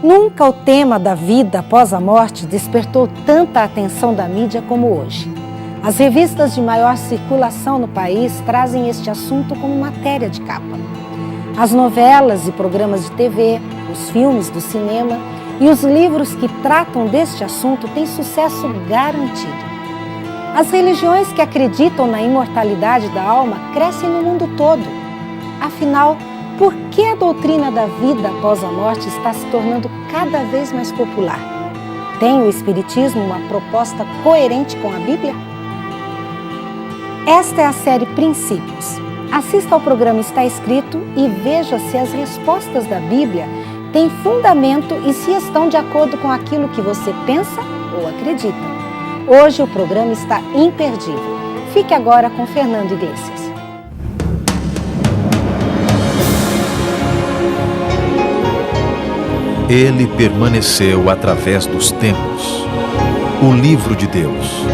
Nunca o tema da vida após a morte despertou tanta atenção da mídia como hoje. As revistas de maior circulação no país trazem este assunto como matéria de capa. As novelas e programas de TV, os filmes do cinema e os livros que tratam deste assunto têm sucesso garantido. As religiões que acreditam na imortalidade da alma crescem no mundo todo. Afinal, por que a doutrina da vida após a morte está se tornando cada vez mais popular? Tem o Espiritismo uma proposta coerente com a Bíblia? Esta é a série Princípios. Assista ao programa Está Escrito e veja se as respostas da Bíblia têm fundamento e se estão de acordo com aquilo que você pensa ou acredita. Hoje o programa está imperdível. Fique agora com Fernando Iglesias. Ele permaneceu através dos tempos. O livro de Deus,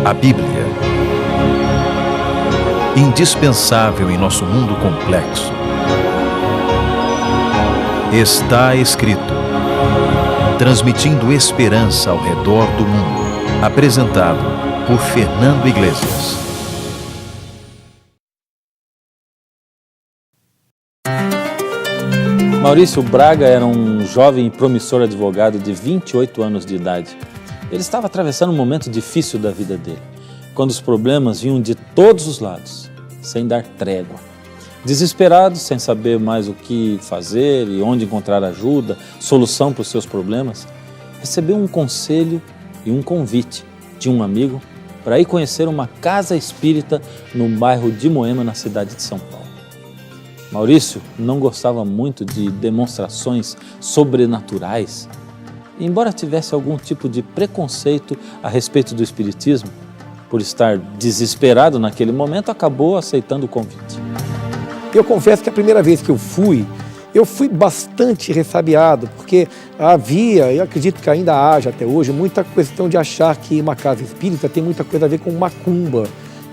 a Bíblia. Indispensável em nosso mundo complexo. Está escrito, transmitindo esperança ao redor do mundo. Apresentado por Fernando Iglesias. Maurício Braga era um jovem e promissor advogado de 28 anos de idade. Ele estava atravessando um momento difícil da vida dele, quando os problemas vinham de todos os lados, sem dar trégua. Desesperado, sem saber mais o que fazer e onde encontrar ajuda, solução para os seus problemas, recebeu um conselho e um convite de um amigo para ir conhecer uma casa espírita no bairro de Moema, na cidade de São Paulo. Maurício não gostava muito de demonstrações sobrenaturais. Embora tivesse algum tipo de preconceito a respeito do espiritismo, por estar desesperado naquele momento, acabou aceitando o convite. Eu confesso que a primeira vez que eu fui bastante ressabiado, porque havia, e acredito que ainda haja até hoje, muita questão de achar que uma casa espírita tem muita coisa a ver com macumba.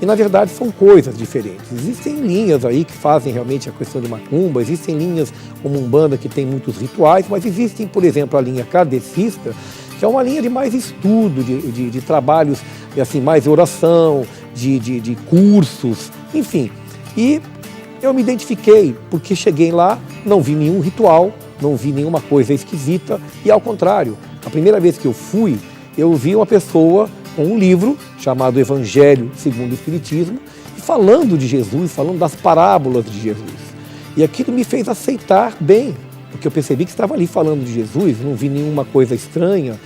E, na verdade, são coisas diferentes. Existem linhas aí que fazem realmente a questão de macumba, existem linhas como Umbanda que tem muitos rituais, mas existem, por exemplo, a linha kardecista, que é uma linha de mais estudo, de trabalhos, assim, mais oração, de cursos, enfim. E eu me identifiquei, porque cheguei lá, não vi nenhum ritual, não vi nenhuma coisa esquisita, e ao contrário, a primeira vez que eu fui, eu vi uma pessoa com um livro chamado Evangelho segundo o Espiritismo, e falando de Jesus, falando das parábolas de Jesus. E aquilo me fez aceitar bem, porque eu percebi que estava ali falando de Jesus, não vi nenhuma coisa estranha.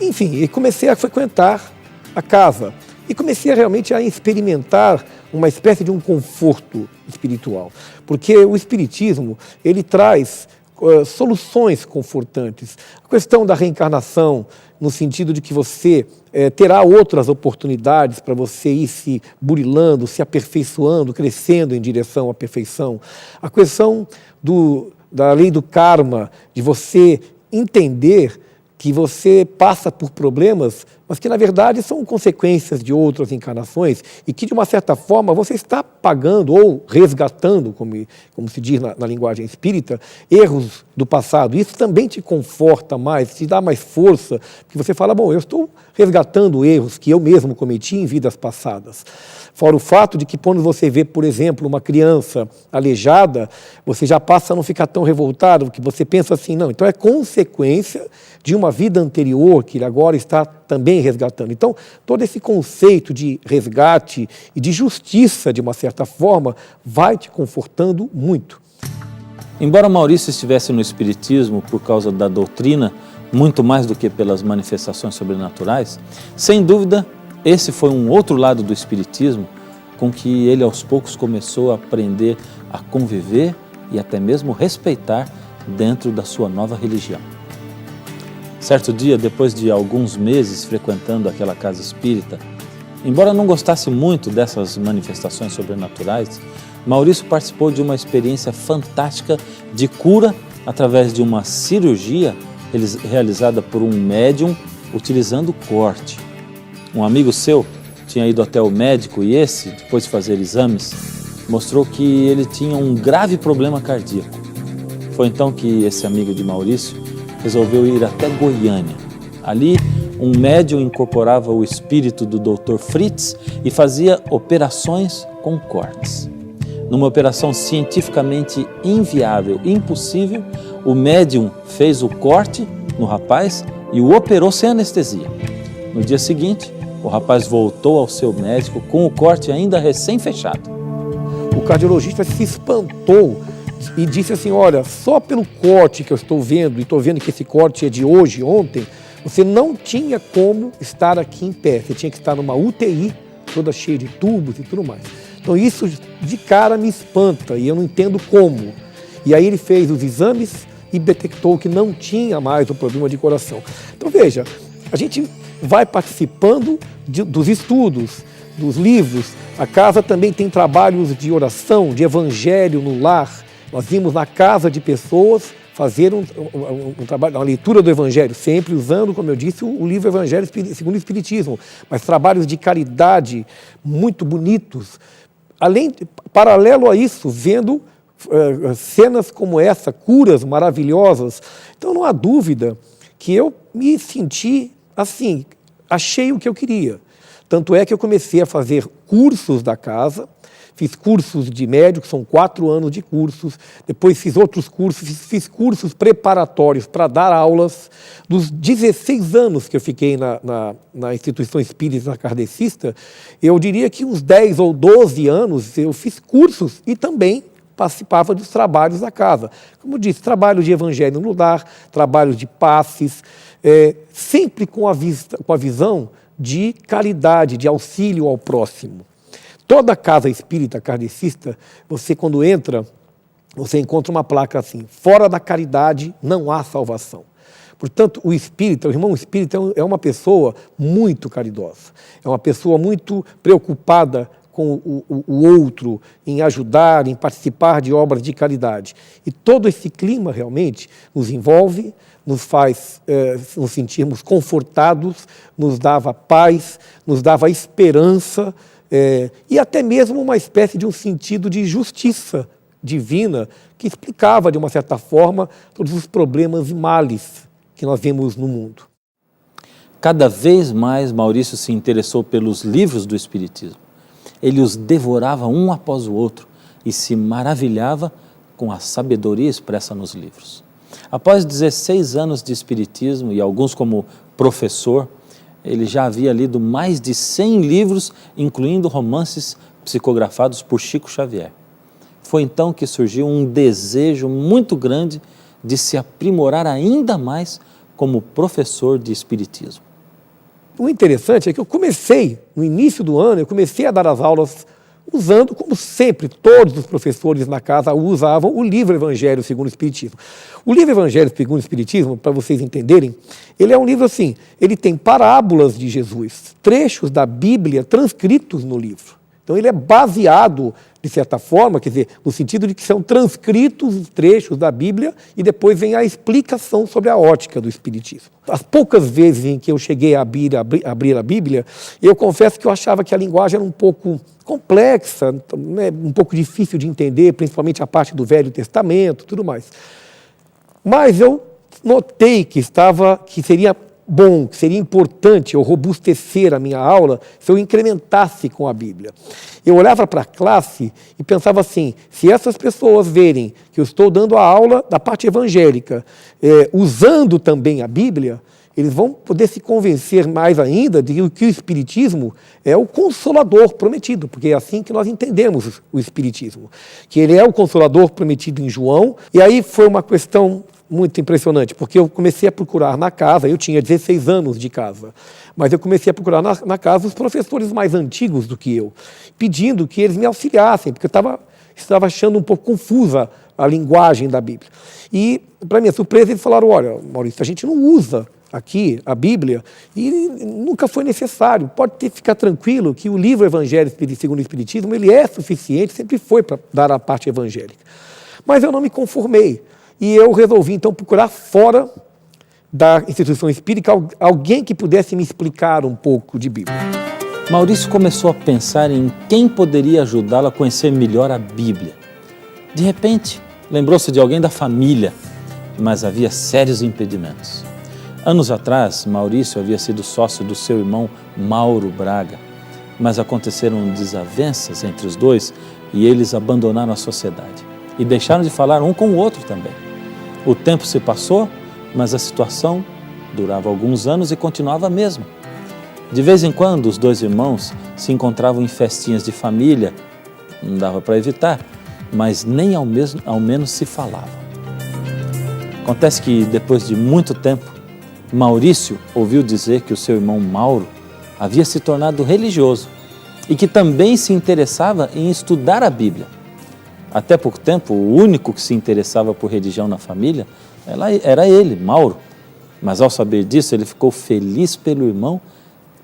Enfim, e comecei a frequentar a casa. E comecei realmente a experimentar uma espécie de um conforto espiritual. Porque o Espiritismo, ele traz soluções confortantes. A questão da reencarnação, no sentido de que você terá outras oportunidades para você ir se burilando, se aperfeiçoando, crescendo em direção à perfeição. A questão da lei do karma, de você entender que você passa por problemas, mas que na verdade são consequências de outras encarnações e que de uma certa forma você está pagando ou resgatando, como se diz na linguagem espírita, erros do passado. Isso também te conforta mais, te dá mais força, porque você fala, bom, eu estou resgatando erros que eu mesmo cometi em vidas passadas. Fora o fato de que quando você vê, por exemplo, uma criança aleijada, você já passa a não ficar tão revoltado, porque você pensa assim, não, então é consequência de uma vida anterior que ele agora está também resgatando. Então, todo esse conceito de resgate e de justiça, de uma certa forma, vai te confortando muito. Embora Maurício estivesse no Espiritismo por causa da doutrina, muito mais do que pelas manifestações sobrenaturais, sem dúvida, esse foi um outro lado do Espiritismo com que ele aos poucos começou a aprender a conviver e até mesmo respeitar dentro da sua nova religião. Certo dia, depois de alguns meses frequentando aquela casa espírita, embora não gostasse muito dessas manifestações sobrenaturais, Maurício participou de uma experiência fantástica de cura através de uma cirurgia realizada por um médium utilizando corte. Um amigo seu tinha ido até o médico e esse, depois de fazer exames, mostrou que ele tinha um grave problema cardíaco. Foi então que esse amigo de Maurício resolveu ir até Goiânia. Ali, um médium incorporava o espírito do Dr. Fritz e fazia operações com cortes. Numa operação cientificamente inviável, impossível, o médium fez o corte no rapaz e o operou sem anestesia. No dia seguinte, o rapaz voltou ao seu médico com o corte ainda recém-fechado. O cardiologista se espantou e disse assim, olha, só pelo corte que eu estou vendo, e estou vendo que esse corte é de hoje, ontem, você não tinha como estar aqui em pé, você tinha que estar numa UTI, toda cheia de tubos e tudo mais. Então isso de cara me espanta e eu não entendo como. E aí ele fez os exames e detectou que não tinha mais o problema de coração. Então veja, a gente vai participando dos estudos, dos livros. A casa também tem trabalhos de oração, de evangelho no lar. Nós vimos na casa de pessoas fazer um trabalho, uma leitura do evangelho, sempre usando, como eu disse, o livro Evangelho segundo o Espiritismo, mas trabalhos de caridade muito bonitos. Paralelo a isso, vendo cenas como essa, curas maravilhosas. Então não há dúvida que eu me senti assim, achei o que eu queria. Tanto é que eu comecei a fazer cursos da casa, fiz cursos de médico, são 4 anos de cursos, depois fiz outros cursos, fiz cursos preparatórios para dar aulas. Dos 16 anos que eu fiquei na instituição espírita kardecista, eu diria que uns 10 ou 12 anos eu fiz cursos e também participava dos trabalhos da casa. Como eu disse, trabalho de evangelho no lar, trabalho de passes, sempre com a visão de caridade, de auxílio ao próximo. Toda casa espírita kardecista, você quando entra, você encontra uma placa assim, fora da caridade não há salvação. Portanto, o irmão espírita é uma pessoa muito caridosa, é uma pessoa muito preocupada com o outro, em ajudar, em participar de obras de caridade. E todo esse clima realmente nos envolve, nos faz nos sentirmos confortados, nos dava paz, nos dava esperança, e até mesmo uma espécie de um sentido de justiça divina que explicava, de uma certa forma, todos os problemas e males que nós vemos no mundo. Cada vez mais Maurício se interessou pelos livros do Espiritismo. Ele os devorava um após o outro e se maravilhava com a sabedoria expressa nos livros. Após 16 anos de Espiritismo e alguns como professor, ele já havia lido mais de 100 livros, incluindo romances psicografados por Chico Xavier. Foi então que surgiu um desejo muito grande de se aprimorar ainda mais como professor de Espiritismo. O interessante é que eu comecei, no início do ano, eu comecei a dar as aulas usando, como sempre, todos os professores na casa usavam o livro Evangelho segundo o Espiritismo. O livro Evangelho segundo o Espiritismo, para vocês entenderem, ele é um livro assim, ele tem parábolas de Jesus, trechos da Bíblia transcritos no livro. Então ele é baseado, de certa forma, quer dizer, no sentido de que são transcritos os trechos da Bíblia e depois vem a explicação sobre a ótica do Espiritismo. As poucas vezes em que eu cheguei a abrir a Bíblia, eu confesso que eu achava que a linguagem era um pouco complexa, né, um pouco difícil de entender, principalmente a parte do Velho Testamento, tudo mais. Mas eu notei que seria bom, que seria importante eu robustecer a minha aula se eu incrementasse com a Bíblia. Eu olhava para a classe e pensava assim, se essas pessoas verem que eu estou dando a aula da parte evangélica, usando também a Bíblia, eles vão poder se convencer mais ainda de que o Espiritismo é o Consolador prometido, porque é assim que nós entendemos o Espiritismo, que ele é o Consolador prometido em João. E aí foi uma questão muito impressionante, porque eu comecei a procurar na casa, eu tinha 16 anos de casa, mas eu comecei a procurar na casa os professores mais antigos do que eu, pedindo que eles me auxiliassem, porque eu estava achando um pouco confusa a linguagem da Bíblia. E, para minha surpresa, eles falaram, olha, Maurício, a gente não usa aqui a Bíblia e nunca foi necessário, ficar tranquilo que o livro Evangelho segundo o Espiritismo, ele é suficiente, sempre foi para dar a parte evangélica. Mas eu não me conformei. E eu resolvi, então, procurar fora da instituição espírita alguém que pudesse me explicar um pouco de Bíblia. Maurício começou a pensar em quem poderia ajudá-lo a conhecer melhor a Bíblia. De repente, lembrou-se de alguém da família mas havia sérios impedimentos. Anos atrás, Maurício havia sido sócio do seu irmão Mauro Braga, mas aconteceram desavenças entre os dois e eles abandonaram a sociedade e deixaram de falar um com o outro também. O tempo se passou, mas a situação durava alguns anos e continuava a mesma. De vez em quando, os dois irmãos se encontravam em festinhas de família, não dava para evitar, mas nem ao menos se falavam. Acontece que, depois de muito tempo, Maurício ouviu dizer que o seu irmão Mauro havia se tornado religioso e que também se interessava em estudar a Bíblia. Até pouco tempo, o único que se interessava por religião na família era ele, Mauro. Mas ao saber disso, ele ficou feliz pelo irmão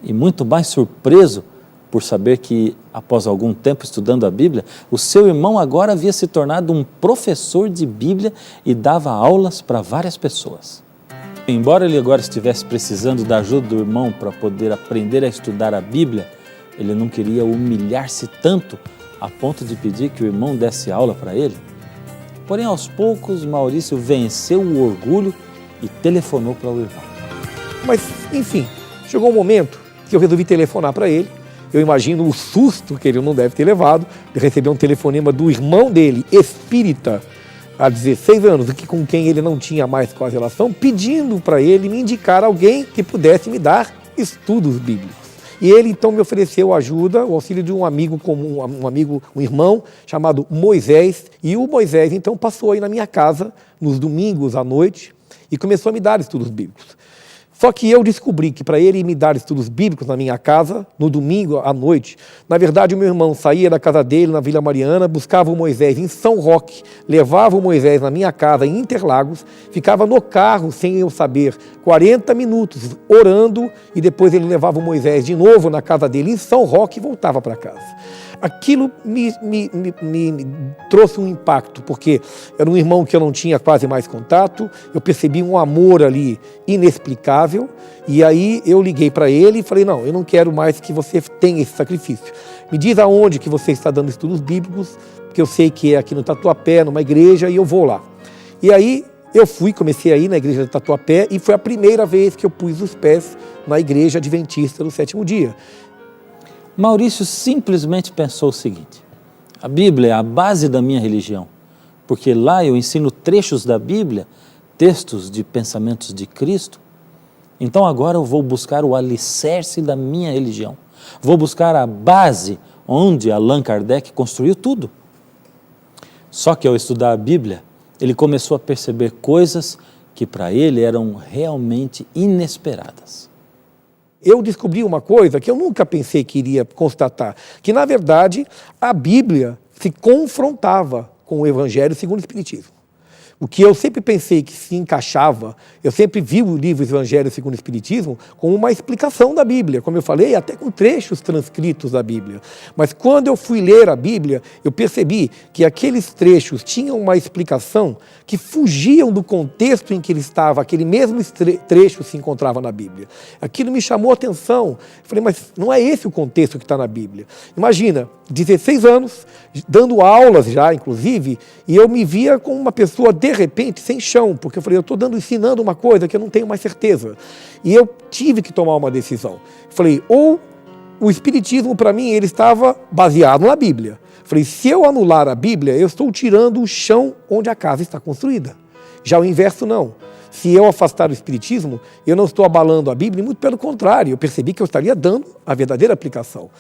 e muito mais surpreso por saber que, após algum tempo estudando a Bíblia, o seu irmão agora havia se tornado um professor de Bíblia e dava aulas para várias pessoas. Embora ele agora estivesse precisando da ajuda do irmão para poder aprender a estudar a Bíblia, ele não queria humilhar-se tanto a ponto de pedir que o irmão desse aula para ele. Porém, aos poucos, Maurício venceu o orgulho e telefonou para o irmão. Mas, enfim, chegou um momento que eu resolvi telefonar para ele. Eu imagino o susto que ele não deve ter levado de receber um telefonema do irmão dele, espírita, há 16 anos, com quem ele não tinha mais quase relação, pedindo para ele me indicar alguém que pudesse me dar estudos bíblicos. E ele então me ofereceu ajuda, o auxílio de um amigo comum, um irmão chamado Moisés. E o Moisés então passou aí na minha casa nos domingos à noite e começou a me dar estudos bíblicos. Só que eu descobri que para ele me dar estudos bíblicos na minha casa, no domingo à noite, na verdade o meu irmão saía da casa dele na Vila Mariana, buscava o Moisés em São Roque, levava o Moisés na minha casa em Interlagos, ficava no carro, sem eu saber, 40 minutos orando e depois ele levava o Moisés de novo na casa dele em São Roque e voltava para casa. Aquilo me trouxe um impacto, porque era um irmão que eu não tinha quase mais contato, eu percebi um amor ali inexplicável, e aí eu liguei para ele e falei, não, eu não quero mais que você tenha esse sacrifício. Me diz aonde que você está dando estudos bíblicos, porque eu sei que é aqui no Tatuapé, numa igreja, e eu vou lá. E aí eu comecei a ir na igreja do Tatuapé, e foi a primeira vez que eu pus os pés na igreja adventista do sétimo dia. Maurício simplesmente pensou o seguinte: a Bíblia é a base da minha religião, porque lá eu ensino trechos da Bíblia, textos de pensamentos de Cristo. Então agora eu vou buscar o alicerce da minha religião, vou buscar a base onde Allan Kardec construiu tudo. Só que ao estudar a Bíblia, ele começou a perceber coisas que para ele eram realmente inesperadas. Eu descobri uma coisa que eu nunca pensei que iria constatar, que na verdade a Bíblia se confrontava com o Evangelho segundo o Espiritismo. O que eu sempre pensei que se encaixava, eu sempre vi o livro Evangelho segundo o Espiritismo como uma explicação da Bíblia, como eu falei, até com trechos transcritos da Bíblia. Mas quando eu fui ler a Bíblia, eu percebi que aqueles trechos tinham uma explicação que fugiam do contexto em que ele estava, aquele mesmo trecho se encontrava na Bíblia. Aquilo me chamou a atenção. Eu falei, mas não é esse o contexto que está na Bíblia. Imagina, 16 anos, dando aulas já, inclusive, e eu me via como uma pessoa, de repente, sem chão, porque eu falei, eu estou ensinando uma coisa que eu não tenho mais certeza. E eu tive que tomar uma decisão. Eu falei, ou o Espiritismo, para mim, ele estava baseado na Bíblia. Eu falei, se eu anular a Bíblia, eu estou tirando o chão onde a casa está construída. Já o inverso, não. Se eu afastar o Espiritismo, eu não estou abalando a Bíblia, muito pelo contrário, eu percebi que eu estaria dando a verdadeira aplicação.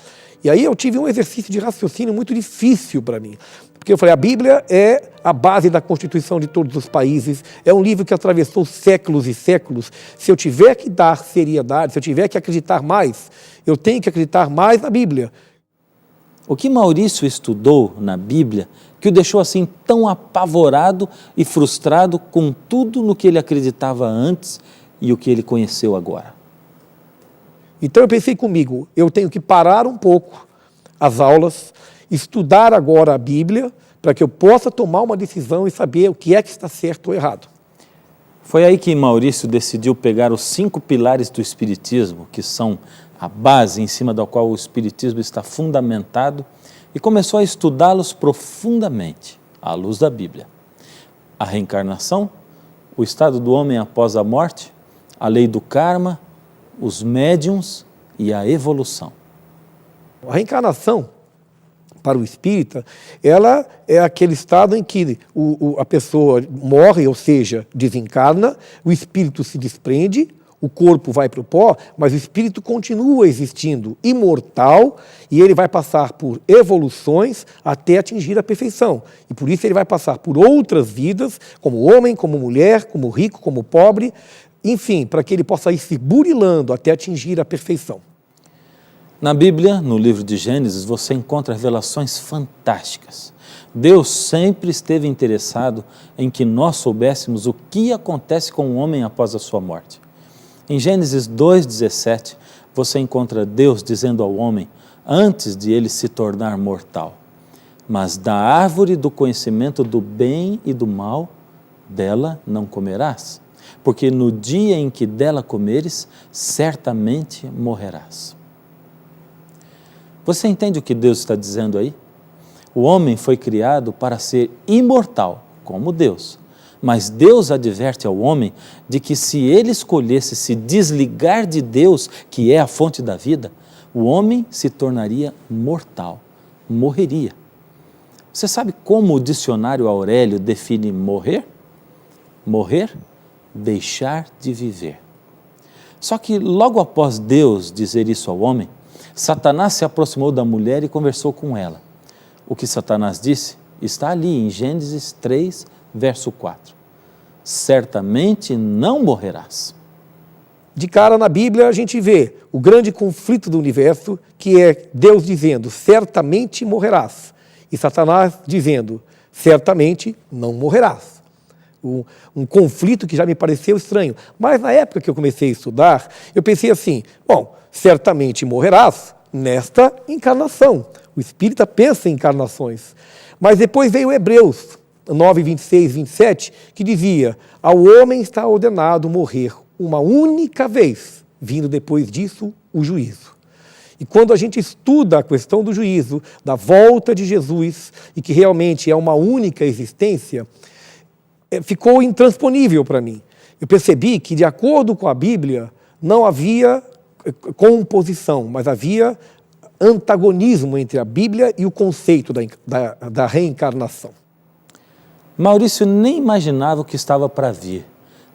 E aí eu tive um exercício de raciocínio muito difícil para mim, porque eu falei, a Bíblia é a base da Constituição de todos os países, é um livro que atravessou séculos e séculos. Se eu tiver que dar seriedade, se eu tiver que acreditar mais, eu tenho que acreditar mais na Bíblia. O que Maurício estudou na Bíblia que o deixou assim tão apavorado e frustrado com tudo no que ele acreditava antes e o que ele conheceu agora? Então eu pensei comigo, eu tenho que parar um pouco as aulas, estudar agora a Bíblia, para que eu possa tomar uma decisão e saber o que é que está certo ou errado. Foi aí que Maurício decidiu pegar os 5 pilares do Espiritismo, que são a base em cima da qual o Espiritismo está fundamentado, e começou a estudá-los profundamente, à luz da Bíblia. A reencarnação, o estado do homem após a morte, a lei do karma, os médiuns e a evolução. A reencarnação, para o espírita, ela é aquele estado em que a pessoa morre, ou seja, desencarna, o espírito se desprende, o corpo vai para o pó, mas o espírito continua existindo, imortal, e ele vai passar por evoluções até atingir a perfeição. E por isso ele vai passar por outras vidas, como homem, como mulher, como rico, como pobre, enfim, para que ele possa ir se burilando até atingir a perfeição. Na Bíblia, no livro de Gênesis, você encontra revelações fantásticas. Deus sempre esteve interessado em que nós soubéssemos o que acontece com o homem após a sua morte. Em Gênesis 2,17, você encontra Deus dizendo ao homem, antes de ele se tornar mortal, mas da árvore do conhecimento do bem e do mal, dela não comerás, porque no dia em que dela comeres, certamente morrerás. Você entende o que Deus está dizendo aí? O homem foi criado para ser imortal, como Deus. Mas Deus adverte ao homem de que se ele escolhesse se desligar de Deus, que é a fonte da vida, o homem se tornaria mortal, morreria. Você sabe como o dicionário Aurélio define morrer? Morrer, deixar de viver. Só que logo após Deus dizer isso ao homem, Satanás se aproximou da mulher e conversou com ela. O que Satanás disse está ali em Gênesis 3, verso 4. Certamente não morrerás. De cara na Bíblia a gente vê o grande conflito do universo, que é Deus dizendo, certamente morrerás. E Satanás dizendo, certamente não morrerás. Um conflito que já me pareceu estranho. Mas na época que eu comecei a estudar, eu pensei assim, bom, certamente morrerás nesta encarnação. O espírita pensa em encarnações. Mas depois veio Hebreus 9, 26, 27, que dizia, ao homem está ordenado morrer uma única vez, vindo depois disso o juízo. E quando a gente estuda a questão do juízo, da volta de Jesus, e que realmente é uma única existência, ficou intransponível para mim. Eu percebi que, de acordo com a Bíblia, não havia composição, mas havia antagonismo entre a Bíblia e o conceito da reencarnação. Maurício nem imaginava o que estava para vir,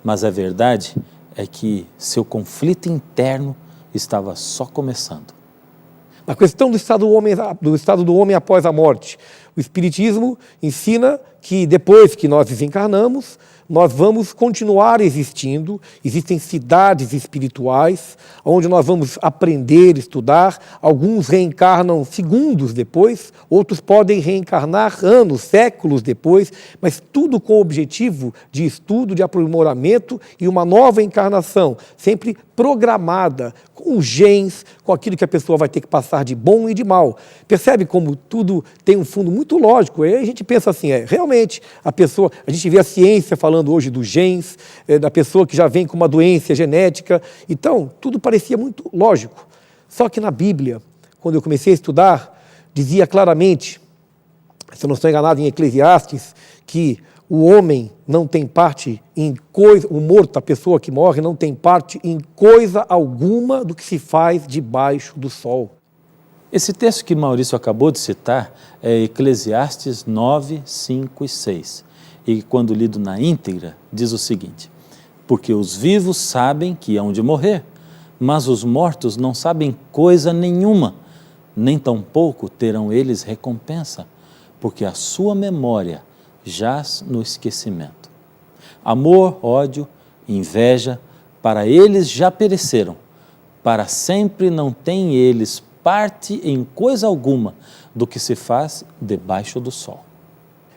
mas a verdade é que seu conflito interno estava só começando. Na questão do estado do homem após a morte, o Espiritismo ensina que depois que nós desencarnamos, nós vamos continuar existindo, existem cidades espirituais, onde nós vamos aprender, estudar, alguns reencarnam segundos depois, outros podem reencarnar anos, séculos depois, mas tudo com o objetivo de estudo, de aprimoramento e uma nova encarnação, sempre programada, com genes, com aquilo que a pessoa vai ter que passar de bom e de mal. Percebe como tudo tem um fundo muito lógico? Aí a gente pensa assim, realmente, a gente vê a ciência falando hoje dos genes, da pessoa que já vem com uma doença genética, então tudo parecia muito lógico. Só que na Bíblia, quando eu comecei a estudar, dizia claramente, se eu não estou enganado em Eclesiastes, que o homem não tem parte em coisa, o morto, a pessoa que morre, não tem parte em coisa alguma do que se faz debaixo do sol. Esse texto que Maurício acabou de citar é Eclesiastes 9, 5 e 6. E quando lido na íntegra, diz o seguinte, porque os vivos sabem que hão de morrer, mas os mortos não sabem coisa nenhuma, nem tampouco terão eles recompensa, porque a sua memória jaz no esquecimento. Amor, ódio, inveja, para eles já pereceram, para sempre não têm eles parte em coisa alguma do que se faz debaixo do sol.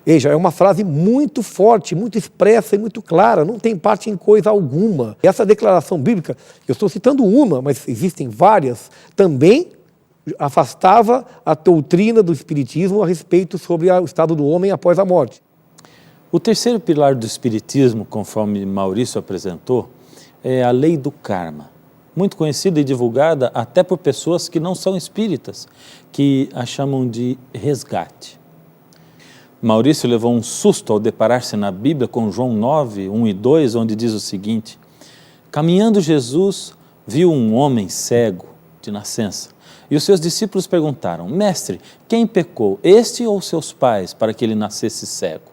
Veja, é uma frase muito forte, muito expressa e muito clara, não tem parte em coisa alguma. Essa declaração bíblica, eu estou citando uma, mas existem várias, também afastava a doutrina do Espiritismo a respeito sobre o estado do homem após a morte. O terceiro pilar do Espiritismo, conforme Maurício apresentou, é a lei do karma, muito conhecida e divulgada até por pessoas que não são espíritas, que a chamam de resgate. Maurício levou um susto ao deparar-se na Bíblia com João 9, 1 e 2, onde diz o seguinte: caminhando Jesus viu um homem cego de nascença. E os seus discípulos perguntaram: mestre, quem pecou, este ou seus pais, para que ele nascesse cego?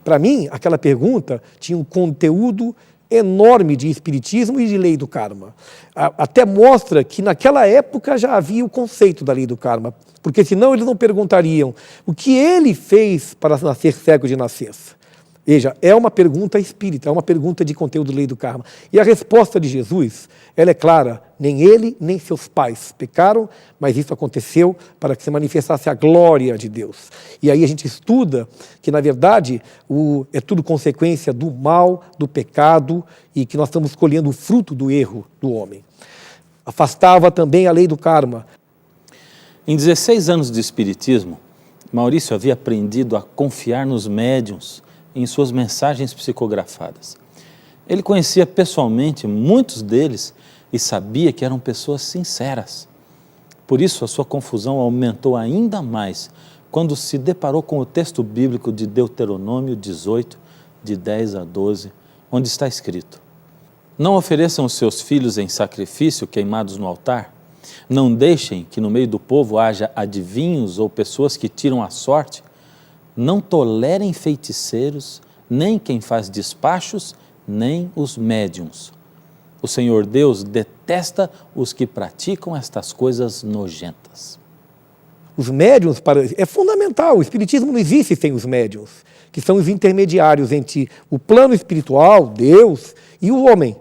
Para mim, aquela pergunta tinha um conteúdo enorme de espiritismo e de lei do karma. Até mostra que naquela época já havia o conceito da lei do karma, porque senão eles não perguntariam o que ele fez para nascer cego de nascença. Veja, é uma pergunta espírita, é uma pergunta de conteúdo da lei do karma. E a resposta de Jesus, ela é clara: nem ele, nem seus pais pecaram, mas isso aconteceu para que se manifestasse a glória de Deus. E aí a gente estuda que, na verdade, é tudo consequência do mal, do pecado, e que nós estamos colhendo o fruto do erro do homem. Afastava também a lei do karma. Em 16 anos de espiritismo, Maurício havia aprendido a confiar nos médiuns, em suas mensagens psicografadas. Ele conhecia pessoalmente muitos deles e sabia que eram pessoas sinceras. Por isso, a sua confusão aumentou ainda mais quando se deparou com o texto bíblico de Deuteronômio 18, de 10 a 12, onde está escrito: não ofereçam os seus filhos em sacrifício queimados no altar, não deixem que no meio do povo haja adivinhos ou pessoas que tiram a sorte, não tolerem feiticeiros, nem quem faz despachos, nem os médiuns. O Senhor Deus detesta os que praticam estas coisas nojentas. Os médiuns, é fundamental, o espiritismo não existe sem os médiuns, que são os intermediários entre o plano espiritual, Deus, e o homem.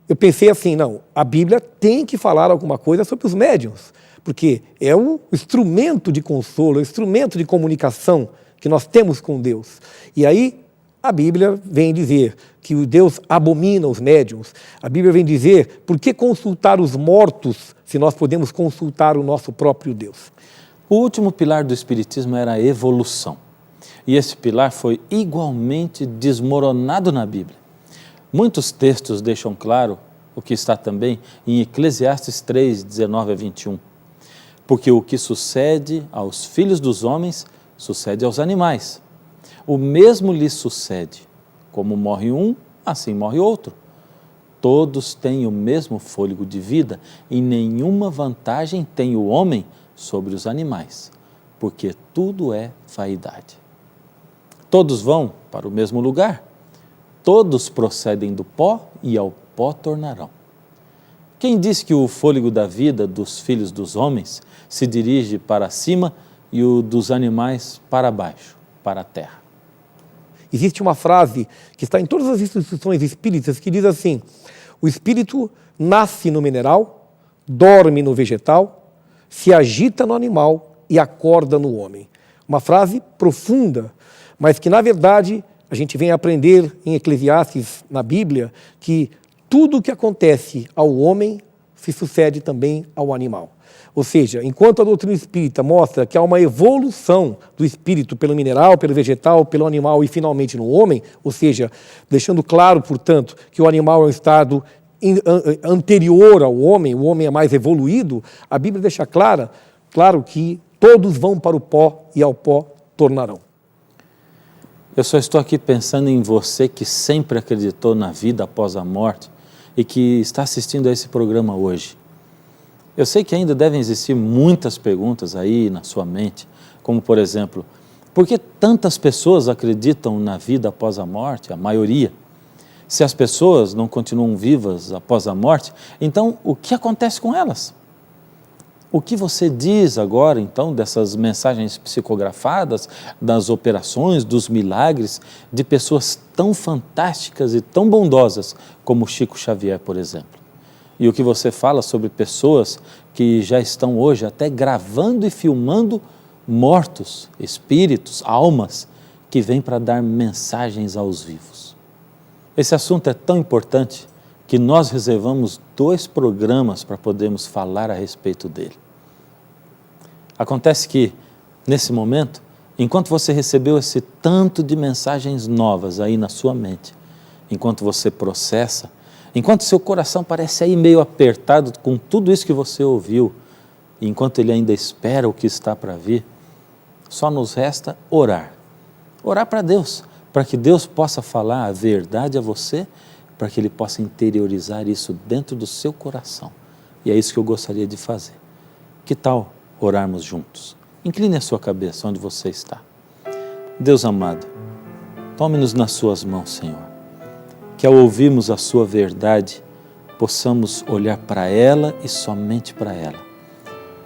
Eu pensei assim, não, a Bíblia tem que falar alguma coisa sobre os médiuns, porque é o instrumento de consolo, é o instrumento de comunicação que nós temos com Deus. E aí a Bíblia vem dizer que o Deus abomina os médiuns. A Bíblia vem dizer, por que consultar os mortos se nós podemos consultar o nosso próprio Deus? O último pilar do Espiritismo era a evolução. E esse pilar foi igualmente desmoronado na Bíblia. Muitos textos deixam claro o que está também em Eclesiastes 3, 19 a 21. Porque o que sucede aos filhos dos homens sucede aos animais. O mesmo lhes sucede. Como morre um, assim morre outro. Todos têm o mesmo fôlego de vida e nenhuma vantagem tem o homem sobre os animais, porque tudo é vaidade. Todos vão para o mesmo lugar. Todos procedem do pó e ao pó tornarão. Quem diz que o fôlego da vida dos filhos dos homens se dirige para cima e o dos animais para baixo, para a terra? Existe uma frase que está em todas as instituições espíritas que diz assim: o espírito nasce no mineral, dorme no vegetal, se agita no animal e acorda no homem. Uma frase profunda, mas que na verdade a gente vem aprender em Eclesiastes, na Bíblia, que tudo o que acontece ao homem se sucede também ao animal. Ou seja, enquanto a doutrina espírita mostra que há uma evolução do espírito pelo mineral, pelo vegetal, pelo animal e finalmente no homem, ou seja, deixando claro, portanto, que o animal é um estado anterior ao homem, o homem é mais evoluído, a Bíblia deixa claro que todos vão para o pó e ao pó tornarão. Eu só estou aqui pensando em você que sempre acreditou na vida após a morte e que está assistindo a esse programa hoje. Eu sei que ainda devem existir muitas perguntas aí na sua mente, como por exemplo, por que tantas pessoas acreditam na vida após a morte, a maioria? Se as pessoas não continuam vivas após a morte, então o que acontece com elas? O que você diz agora, então, dessas mensagens psicografadas, das operações, dos milagres, de pessoas tão fantásticas e tão bondosas como Chico Xavier, por exemplo? E o que você fala sobre pessoas que já estão hoje até gravando e filmando mortos, espíritos, almas, que vêm para dar mensagens aos vivos? Esse assunto é tão importante que nós reservamos 2 programas para podermos falar a respeito dele. Acontece que, nesse momento, enquanto você recebeu esse tanto de mensagens novas aí na sua mente, enquanto você processa, enquanto seu coração parece aí meio apertado com tudo isso que você ouviu, enquanto ele ainda espera o que está para vir, só nos resta orar Orar para Deus, para que Deus possa falar a verdade a você, para que Ele possa interiorizar isso dentro do seu coração. E é isso que eu gostaria de fazer. Que tal orarmos juntos? Incline a sua cabeça onde você está. Deus amado, tome-nos nas suas mãos, Senhor. Que ao ouvirmos a sua verdade, possamos olhar para ela e somente para ela.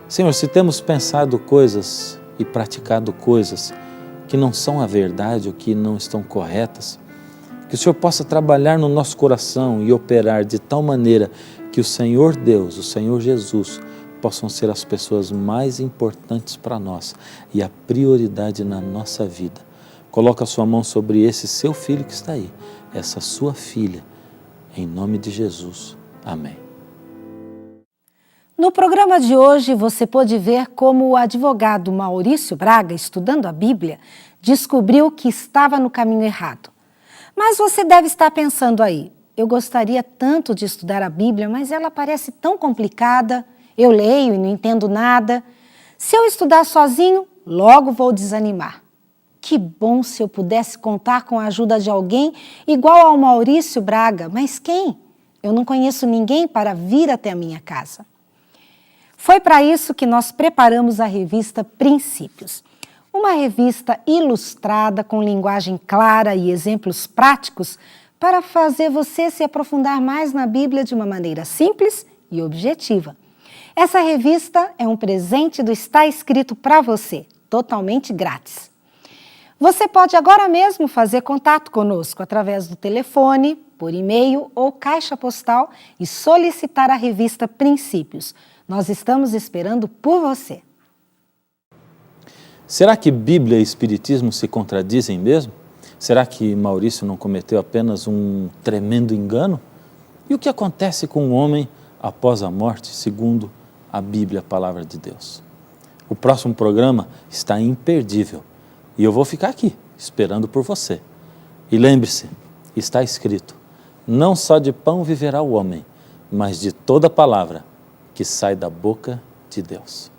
Senhor, se temos pensado coisas e praticado coisas que não são a verdade ou que não estão corretas, que o Senhor possa trabalhar no nosso coração e operar de tal maneira que o Senhor Deus, o Senhor Jesus, possam ser as pessoas mais importantes para nós e a prioridade na nossa vida. Coloca a sua mão sobre esse seu filho que está aí, essa sua filha, em nome de Jesus. Amém. No programa de hoje, você pôde ver como o advogado Maurício Braga, estudando a Bíblia, descobriu que estava no caminho errado. Mas você deve estar pensando aí, eu gostaria tanto de estudar a Bíblia, mas ela parece tão complicada, eu leio e não entendo nada. Se eu estudar sozinho, logo vou desanimar. Que bom se eu pudesse contar com a ajuda de alguém igual ao Maurício Braga, mas quem? Eu não conheço ninguém para vir até a minha casa. Foi para isso que nós preparamos a revista Princípios. Uma revista ilustrada com linguagem clara e exemplos práticos para fazer você se aprofundar mais na Bíblia de uma maneira simples e objetiva. Essa revista é um presente do Está Escrito para você, totalmente grátis. Você pode agora mesmo fazer contato conosco através do telefone, por e-mail ou caixa postal e solicitar a revista Princípios. Nós estamos esperando por você. Será que Bíblia e Espiritismo se contradizem mesmo? Será que Maurício não cometeu apenas um tremendo engano? E o que acontece com o homem após a morte, segundo a Bíblia, a Palavra de Deus? O próximo programa está imperdível e eu vou ficar aqui, esperando por você. E lembre-se, está escrito, não só de pão viverá o homem, mas de toda palavra que sai da boca de Deus.